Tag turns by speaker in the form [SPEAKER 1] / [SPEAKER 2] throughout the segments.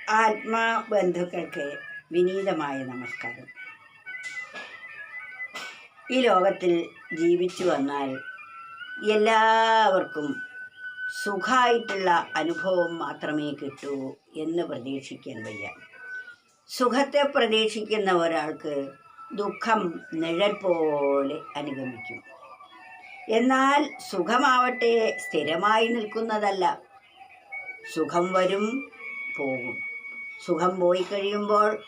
[SPEAKER 1] ആത്മാബന്ധുക്കൾക്ക് വിനീതമായ നമസ്കാരം. ഈ ലോകത്തിൽ ജീവിച്ചു വന്നാൽ എല്ലാവർക്കും സുഖമായിട്ടുള്ള അനുഭവം മാത്രമേ കിട്ടൂ എന്ന് പ്രതീക്ഷിക്കാൻ വയ്യ. സുഖത്തെ പ്രതീക്ഷിക്കുന്ന ഒരാൾക്ക് ദുഃഖം നിഴൽ പോലെ അനുഗമിക്കും. എന്നാൽ സുഖമാവട്ടെ സ്ഥിരമായി നിൽക്കുന്നതല്ല. സുഖം വരും പോകും. സുഖം പോയി കഴിയുമ്പോൾ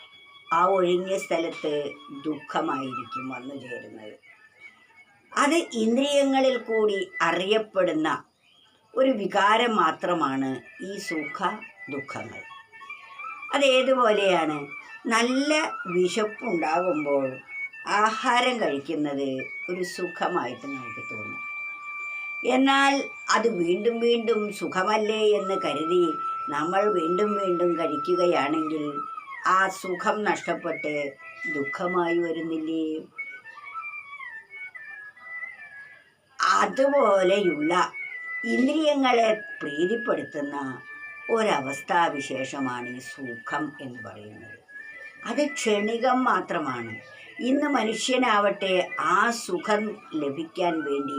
[SPEAKER 1] ആ ഒഴിഞ്ഞ സ്ഥലത്ത് ദുഃഖമായിരിക്കും വന്നു ചേരുന്നത്. അത് ഇന്ദ്രിയങ്ങളിൽ കൂടി അറിയപ്പെടുന്ന ഒരു വികാരം മാത്രമാണ് ഈ സുഖ ദുഃഖങ്ങൾ. അതേതുപോലെയാണ് നല്ല വിശപ്പുണ്ടാകുമ്പോൾ ആഹാരം കഴിക്കുന്നത് ഒരു സുഖമായിട്ട് നമുക്ക് തോന്നും. എന്നാൽ അത് വീണ്ടും വീണ്ടും സുഖമല്ലേ എന്ന് കരുതി നമ്മൾ വീണ്ടും വീണ്ടും കഴിക്കുകയാണെങ്കിൽ ആ സുഖം നഷ്ടപ്പെട്ട് ദുഃഖമായി വരുന്നില്ലേ? അതുപോലെയുള്ള ഇന്ദ്രിയങ്ങളെ പ്രീതിപ്പെടുത്തുന്ന ഒരവസ്ഥാവിശേഷമാണ് ഈ സുഖം എന്ന് പറയുന്നത്. അത് ക്ഷണികം മാത്രമാണ്. ഇന്ന് മനുഷ്യനാവട്ടെ ആ സുഖം ലഭിക്കാൻ വേണ്ടി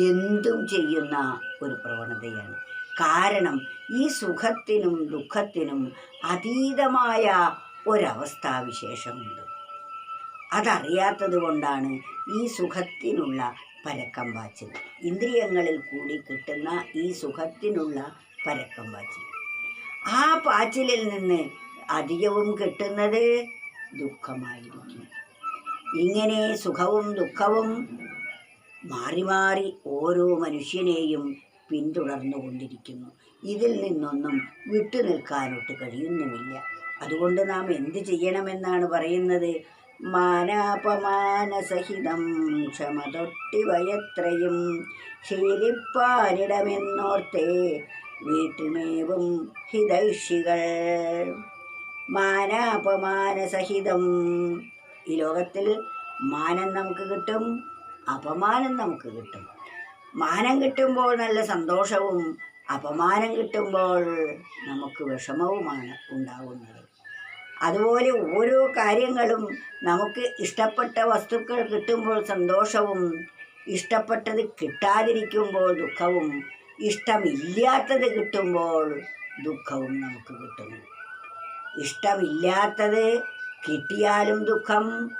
[SPEAKER 1] എന്തും ചെയ്യുന്ന ഒരു പ്രവണതയാണ്. കാരണം ഈ സുഖത്തിനും ദുഃഖത്തിനും അതീതമായ ഒരവസ്ഥാവിശേഷമുണ്ട്. അതറിയാത്തത് കൊണ്ടാണ് ഈ സുഖത്തിനുള്ള പരക്കം പാച്ചിൽ, ഇന്ദ്രിയങ്ങളിൽ കൂടി കിട്ടുന്ന ഈ സുഖത്തിനുള്ള പരക്കം പാച്ചിൽ. ആ പാച്ചിലിൽ നിന്ന് അധികവും കിട്ടുന്നത് ദുഃഖമായിരിക്കും. ഇങ്ങനെ സുഖവും ദുഃഖവും മാറി മാറി ഓരോ മനുഷ്യനെയും പിന്തുടർന്നു കൊണ്ടിരിക്കുന്നു. ഇതിൽ നിന്നൊന്നും വിട്ടുനിൽക്കാനൊട്ട് കഴിയുന്നുമില്ല. അതുകൊണ്ട് നാം എന്ത് ചെയ്യണമെന്നാണ് പറയുന്നത്? മാനാപമാനസഹിതം ക്ഷമതൊട്ടിവയത്രയും ശീലിപ്പാരിടമെന്നോർത്തേ വീട്ടിൽമേവും ഹിതൈഷികൾ. മാനാപമാനസഹിതം. ഈ ലോകത്തിൽ മാനം നമുക്ക് കിട്ടും, അപമാനം നമുക്ക് കിട്ടും. മാനം കിട്ടുമ്പോൾ നല്ല സന്തോഷവും അപമാനം കിട്ടുമ്പോൾ നമുക്ക് വിഷമവുമാണ് ഉണ്ടാകുന്നത്. അതുപോലെ ഓരോ കാര്യങ്ങളും നമുക്ക് ഇഷ്ടപ്പെട്ട വസ്തുക്കൾ കിട്ടുമ്പോൾ സന്തോഷവും, ഇഷ്ടപ്പെട്ടത് കിട്ടാതിരിക്കുമ്പോൾ ദുഃഖവും, ഇഷ്ടമില്ലാത്തത് കിട്ടുമ്പോൾ ദുഃഖവും നമുക്ക് കിട്ടുന്നു. ഇഷ്ടമില്ലാത്തത് കിട്ടിയാലും ദുഃഖം,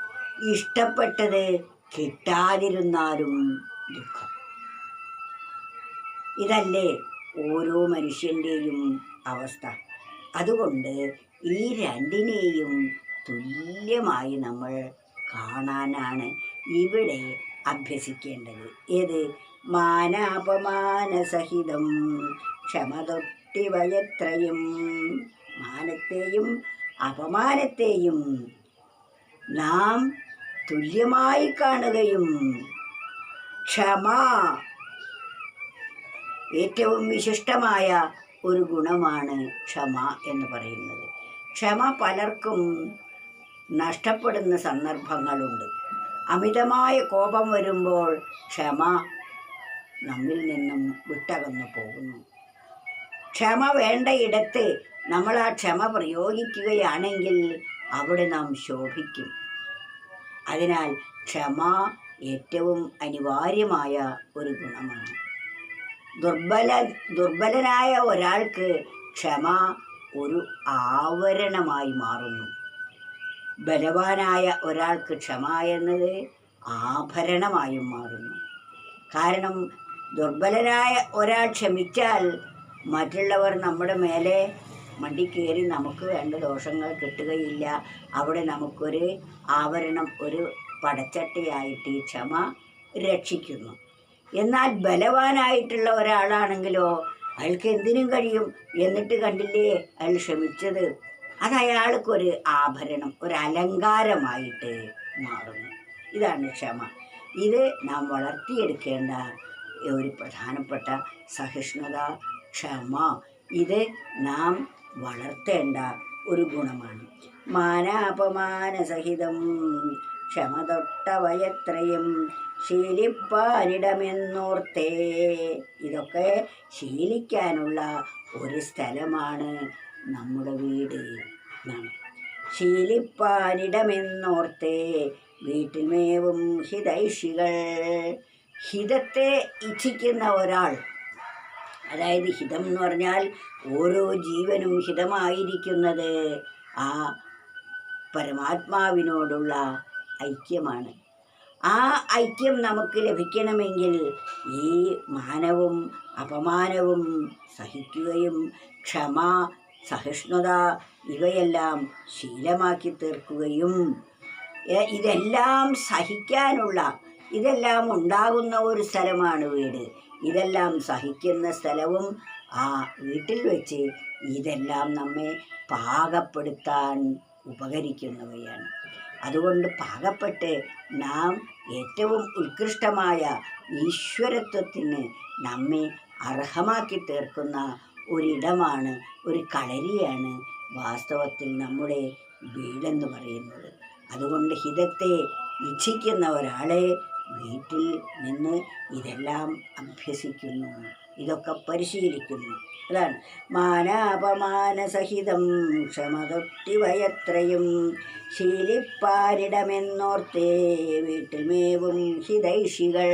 [SPEAKER 1] ഇഷ്ടപ്പെട്ടത് കിട്ടാതിരുന്നാലും ദുഃഖം. ഇതല്ലേ ഓരോ മനുഷ്യൻ്റെയും അവസ്ഥ. അതുകൊണ്ട് ഈ രണ്ടിനെയും തുല്യമായി നമ്മൾ കാണാനാണ് ഇവിടെ അഭ്യസിക്കേണ്ടത്. ഏത്? മാനാപമാനസഹിതം ക്ഷമതൊട്ടിവയത്രയും. മാനത്തെയും അപമാനത്തെയും നാം തുല്യമായി കാണുകയും ക്ഷമ ഏറ്റവും വിശിഷ്ടമായ ഒരു ഗുണമാണ് ക്ഷമ എന്ന് പറയുന്നത്. ക്ഷമ പലർക്കും നഷ്ടപ്പെടുന്ന സന്ദർഭങ്ങളുണ്ട്. അമിതമായ കോപം വരുമ്പോൾ ക്ഷമ നമ്മിൽ നിന്നും വിട്ടകന്നു പോകുന്നു. ക്ഷമ വേണ്ടയിടത്ത് നമ്മൾ ആ ക്ഷമ പ്രയോഗിക്കുകയാണെങ്കിൽ അവിടെ നാം ശോഭിക്കും. അതിനാൽ ക്ഷമ ഏറ്റവും അനിവാര്യമായ ഒരു ഗുണമാണ്. ദുർബലനായ ഒരാൾക്ക് ക്ഷമ ഒരു ആവരണമായി മാറുന്നു. ബലവാനായ ഒരാൾക്ക് ക്ഷമ എന്നത് ആഭരണമായും മാറുന്നു. കാരണം ദുർബലനായ ഒരാൾ ക്ഷമിച്ചാൽ മറ്റുള്ളവർ നമ്മുടെ മേലെ മണ്ടിക്കേറി നമുക്ക് വേണ്ട ദോഷങ്ങൾ കിട്ടുകയില്ല. അവിടെ നമുക്കൊരു ആവരണം, ഒരു പടച്ചട്ടയായിട്ട് ഈ ക്ഷമ രക്ഷിക്കുന്നു. എന്നാൽ ബലവാനായിട്ടുള്ള ഒരാളാണെങ്കിലോ അയാൾക്ക് എന്തിനും കഴിയും. എന്നിട്ട് കണ്ടില്ലേ അയാൾ ക്ഷമിച്ചത്? അത് അയാൾക്കൊരു ആഭരണം, ഒരു അലങ്കാരമായിട്ട് മാറുന്നു. ഇതാണ് ക്ഷമ. ഇത് നാം വളർത്തിയെടുക്കേണ്ട ഒരു പ്രധാനപ്പെട്ട സഹിഷ്ണുത, ക്ഷമ. ഇത് നാം വളർത്തേണ്ട ഒരു ഗുണമാണ്. മാനാപമാനസഹിതം ക്ഷമതൊട്ടവയത്രയും ശീലിപ്പാനിടമെന്നോർത്തേ. ഇതൊക്കെ ശീലിക്കാനുള്ള ഒരു സ്ഥലമാണ് നമ്മുടെ വീട് എന്നാണ്. ശീലിപ്പാനിടമെന്നോർത്തേ വീട്ടിൽ മേവും ഹിതൈഷികൾ. ഹിതത്തെ ഇച്ഛിക്കുന്ന ഒരാൾ, അതായത് ഹിതം എന്ന് പറഞ്ഞാൽ ഓരോ ജീവനും ഹിതമായിരിക്കുന്നത് ആ പരമാത്മാവിനോടുള്ള ഐക്യമാണ്. ആ ഐക്യം നമുക്ക് ലഭിക്കണമെങ്കിൽ ഈ മാനവും അപമാനവും സഹിക്കുകയും ക്ഷമ, സഹിഷ്ണുത ഇവയെല്ലാം ശീലമാക്കി തീർക്കുകയും ഇതെല്ലാം സഹിക്കാനുള്ള, ഇതെല്ലാം ഉണ്ടാകുന്ന ഒരു സ്ഥലമാണ് വീട്. ഇതെല്ലാം സഹിക്കുന്ന സ്ഥലവും ആ വീട്ടിൽ വെച്ച് ഇതെല്ലാം നമ്മെ പാകപ്പെടുത്താൻ ഉപകരിക്കുന്നവയാണ്. അതുകൊണ്ട് പാകപ്പെട്ട് നാം ഏറ്റവും ഉത്കൃഷ്ടമായ ഈശ്വരത്വത്തിന് നമ്മെ അർഹമാക്കി തീർക്കുന്ന ഒരിടമാണ്, ഒരു കളരിയാണ് വാസ്തവത്തിൽ നമ്മുടെ വീടെന്ന് പറയുന്നത്. അതുകൊണ്ട് ഹിതത്തെ ഇച്ഛിക്കുന്ന ഒരാളെ വീട്ടിൽ നിന്ന് ഇതെല്ലാം അഭ്യസിക്കുന്നു, ഇതൊക്കെ പരിശീലിക്കുന്നു. അതാണ് മാനാപമാനസഹിതം ക്ഷമതൊട്ടിവയത്രയും ശീലിപ്പാരിടമെന്നോർത്തേ വീട്ടിൽ മേവും ഹിതൈഷികൾ.